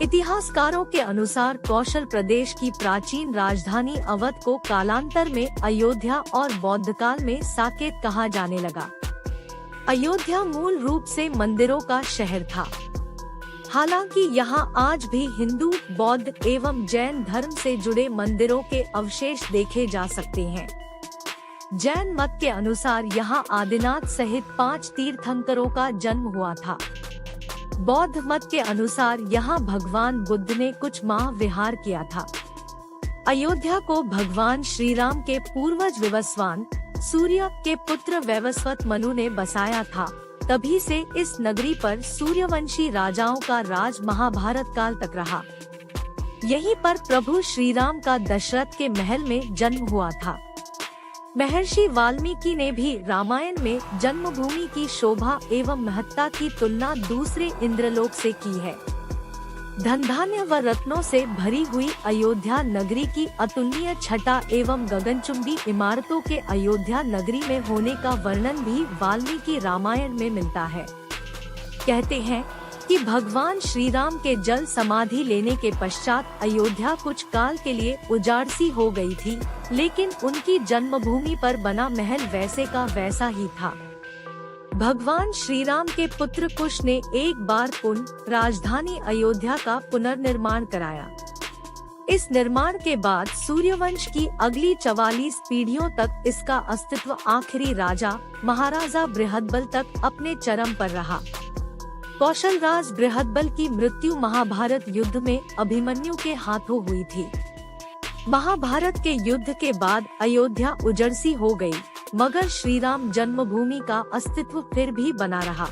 इतिहासकारों के अनुसार कौशल प्रदेश की प्राचीन राजधानी अवध को कालांतर में अयोध्या और बौद्धकाल में साकेत कहा जाने लगा। अयोध्या मूल रूप से मंदिरों का शहर था। हालांकि यहाँ आज भी हिंदू, बौद्ध एवं जैन धर्म से जुड़े मंदिरों के अवशेष देखे जा सकते हैं। जैन मत के अनुसार यहाँ आदिनाथ सहित 5 तीर्थंकरों का जन्म हुआ था। बौद्ध मत के अनुसार यहाँ भगवान बुद्ध ने कुछ माह विहार किया था। अयोध्या को भगवान श्री राम के पूर्वज विवस्वान, सूर्य के पुत्र वैवस्वत मनु ने बसाया था। तभी से इस नगरी पर सूर्यवंशी राजाओं का राज महाभारत काल तक रहा। यहीं पर प्रभु श्री राम का दशरथ के महल में जन्म हुआ था। महर्षि वाल्मीकि ने भी रामायण में जन्मभूमि की शोभा एवं महत्ता की तुलना दूसरे इंद्रलोक से की है। धन धान्य व रत्नों से भरी हुई अयोध्या नगरी की अतुलनीय छटा एवं गगनचुंबी इमारतों के अयोध्या नगरी में होने का वर्णन भी वाल्मीकि रामायण में मिलता है। कहते हैं कि भगवान श्री राम के जल समाधि लेने के पश्चात अयोध्या कुछ काल के लिए उजाड़ सी हो गई थी, लेकिन उनकी जन्मभूमि पर बना महल वैसे का वैसा ही था। भगवान श्री राम के पुत्र कुश ने एक बार पुनः राजधानी अयोध्या का पुनर्निर्माण कराया। इस निर्माण के बाद सूर्यवंश की अगली 44 पीढ़ियों तक इसका अस्तित्व आखिरी राजा महाराजा बृहदबल तक अपने चरम पर रहा। कौशल राज बृहदबल की मृत्यु महाभारत युद्ध में अभिमन्यु के हाथों हुई थी। महाभारत के युद्ध के बाद अयोध्या उजड़सी हो गई, मगर श्री राम जन्मभूमि का अस्तित्व फिर भी बना रहा।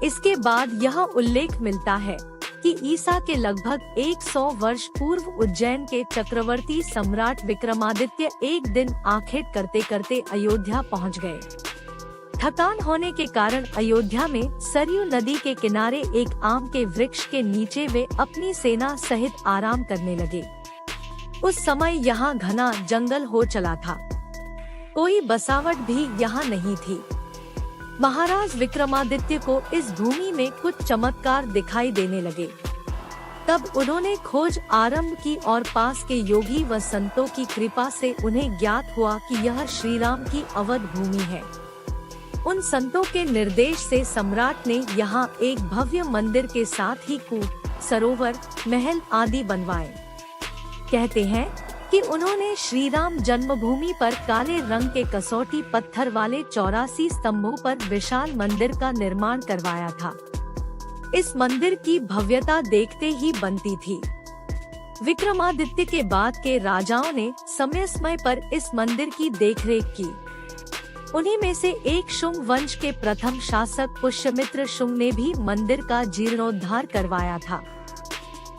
इसके बाद यह उल्लेख मिलता है कि ईसा के लगभग 100 वर्ष पूर्व उज्जैन के चक्रवर्ती सम्राट विक्रमादित्य एक दिन आखेट करते करते अयोध्या पहुंच गए। थकान होने के कारण अयोध्या में सरयू नदी के किनारे एक आम के वृक्ष के नीचे वे अपनी सेना सहित आराम करने लगे। उस समय यहाँ घना जंगल हो चला था। कोई बसावट भी यहाँ नहीं थी। महाराज विक्रमादित्य को इस भूमि में कुछ चमत्कार दिखाई देने लगे। तब उन्होंने खोज आरंभ की और पास के योगी व संतों की कृपा से उन्हें ज्ञात हुआ कि यह श्री राम की अवध भूमि है। उन संतों के निर्देश से सम्राट ने यहाँ एक भव्य मंदिर के साथ ही कूप, सरोवर, महल आदि बनवाए। कहते हैं कि उन्होंने श्री राम जन्मभूमि पर काले रंग के कसौटी पत्थर वाले 84 स्तंभों पर विशाल मंदिर का निर्माण करवाया था। इस मंदिर की भव्यता देखते ही बनती थी। विक्रमादित्य के बाद के राजाओं ने समय समय पर इस मंदिर की देखरेख की। उन्हीं में से एक शुंग वंश के प्रथम शासक पुष्यमित्र शुंग ने भी मंदिर का जीर्णोद्धार करवाया था।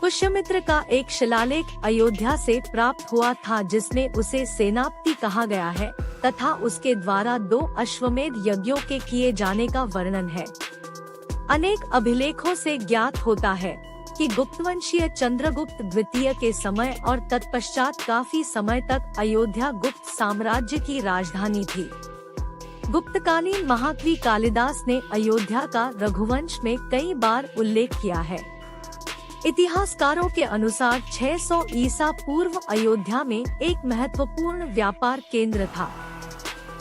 पुष्यमित्र का एक शिलालेख अयोध्या से प्राप्त हुआ था जिसमें उसे सेनापति कहा गया है तथा उसके द्वारा 2 अश्वमेध यज्ञों के किए जाने का वर्णन है। अनेक अभिलेखों से ज्ञात होता है कि गुप्तवंशीय चंद्रगुप्त द्वितीय के समय और तत्पश्चात काफी समय तक अयोध्या गुप्त साम्राज्य की राजधानी थी। गुप्तकालीन महाकवि कालिदास ने अयोध्या का रघुवंश में कई बार उल्लेख किया है। इतिहासकारों के अनुसार 600 ईसा पूर्व अयोध्या में एक महत्वपूर्ण व्यापार केंद्र था।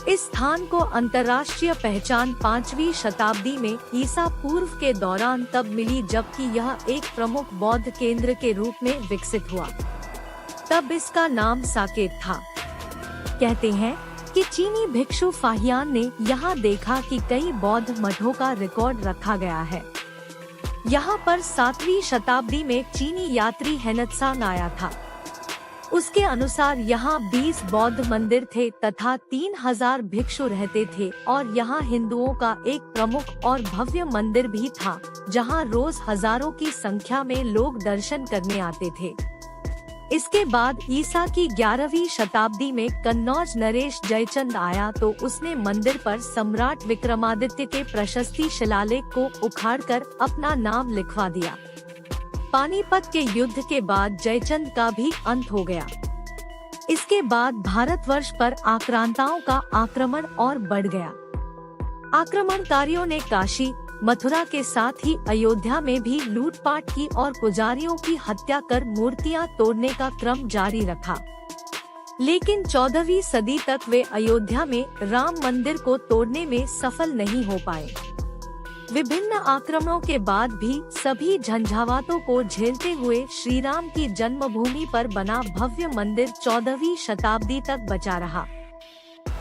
इस स्थान को अंतर्राष्ट्रीय पहचान 5वीं शताब्दी में ईसा पूर्व के दौरान तब मिली जबकि यह एक प्रमुख बौद्ध केंद्र के रूप में विकसित हुआ। तब इसका नाम साकेत था। कहते हैं कि चीनी भिक्षु फाहियान ने यहाँ देखा कि कई बौद्ध मठों का रिकॉर्ड रखा गया है। यहाँ पर 7वीं शताब्दी में चीनी यात्री हेनत्सांग आया था। उसके अनुसार यहाँ 20 बौद्ध मंदिर थे तथा 3000 भिक्षु रहते थे और यहाँ हिंदुओं का एक प्रमुख और भव्य मंदिर भी था जहाँ रोज हजारों की संख्या में लोग दर्शन करने आते थे। इसके बाद ईसा की 11वीं शताब्दी में कन्नौज नरेश जयचंद आया तो उसने मंदिर पर सम्राट विक्रमादित्य के प्रशस्ति शिलालेख को उखाड़कर अपना नाम लिखवा दिया। पानीपत के युद्ध के बाद जयचंद का भी अंत हो गया। इसके बाद भारतवर्ष पर आक्रांताओं का आक्रमण और बढ़ गया। आक्रमणकारियों ने काशी, मथुरा के साथ ही अयोध्या में भी लूटपाट की और पुजारियों की हत्या कर मूर्तियां तोड़ने का क्रम जारी रखा। लेकिन 14वीं सदी तक वे अयोध्या में राम मंदिर को तोड़ने में सफल नहीं हो पाए। विभिन्न आक्रमणों के बाद भी सभी झंझावातों को झेलते हुए श्री राम की जन्मभूमि पर बना भव्य मंदिर 14वीं शताब्दी तक बचा रहा।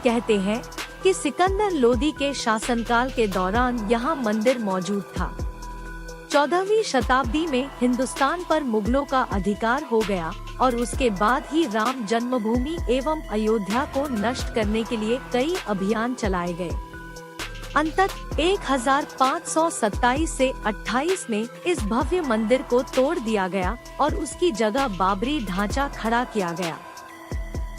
कहते हैं कि सिकंदर लोदी के शासनकाल के दौरान यहाँ मंदिर मौजूद था। 14वीं शताब्दी में हिंदुस्तान पर मुगलों का अधिकार हो गया और उसके बाद ही राम जन्मभूमि एवं अयोध्या को नष्ट करने के लिए कई अभियान चलाए गए। अंततः 1527 से 28 में इस भव्य मंदिर को तोड़ दिया गया और उसकी जगह बाबरी ढांचा खड़ा किया गया।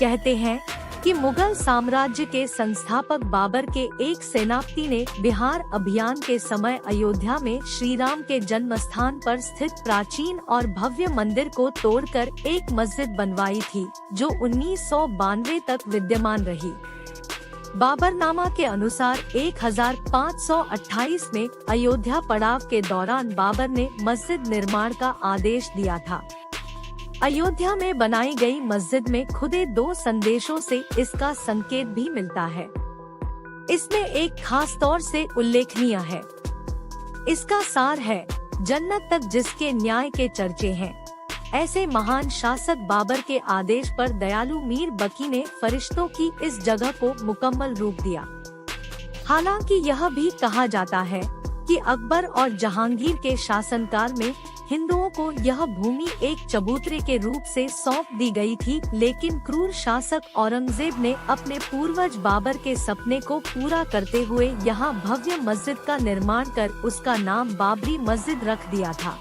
कहते हैं कि मुगल साम्राज्य के संस्थापक बाबर के एक सेनापति ने बिहार अभियान के समय अयोध्या में श्री राम के जन्म स्थान पर स्थित प्राचीन और भव्य मंदिर को तोड़कर एक मस्जिद बनवाई थी, जो 1992 तक विद्यमान रही। बाबरनामा के अनुसार 1528 में अयोध्या पड़ाव के दौरान बाबर ने मस्जिद निर्माण का आदेश दिया था। अयोध्या में बनाई गई मस्जिद में खुदे 2 संदेशों से इसका संकेत भी मिलता है। इसमें एक खास तौर से उल्लेखनीय है। इसका सार है, जन्नत तक जिसके न्याय के चर्चे हैं। ऐसे महान शासक बाबर के आदेश पर दयालु मीर बकी ने फरिश्तों की इस जगह को मुकम्मल रूप दिया। हालांकि यह भी कहा जाता है कि अकबर और जहांगीर के शासनकाल में हिंदुओं को यह भूमि एक चबूतरे के रूप से सौंप दी गई थी, लेकिन क्रूर शासक औरंगजेब ने अपने पूर्वज बाबर के सपने को पूरा करते हुए यहाँ भव्य मस्जिद का निर्माण कर उसका नाम बाबरी मस्जिद रख दिया था।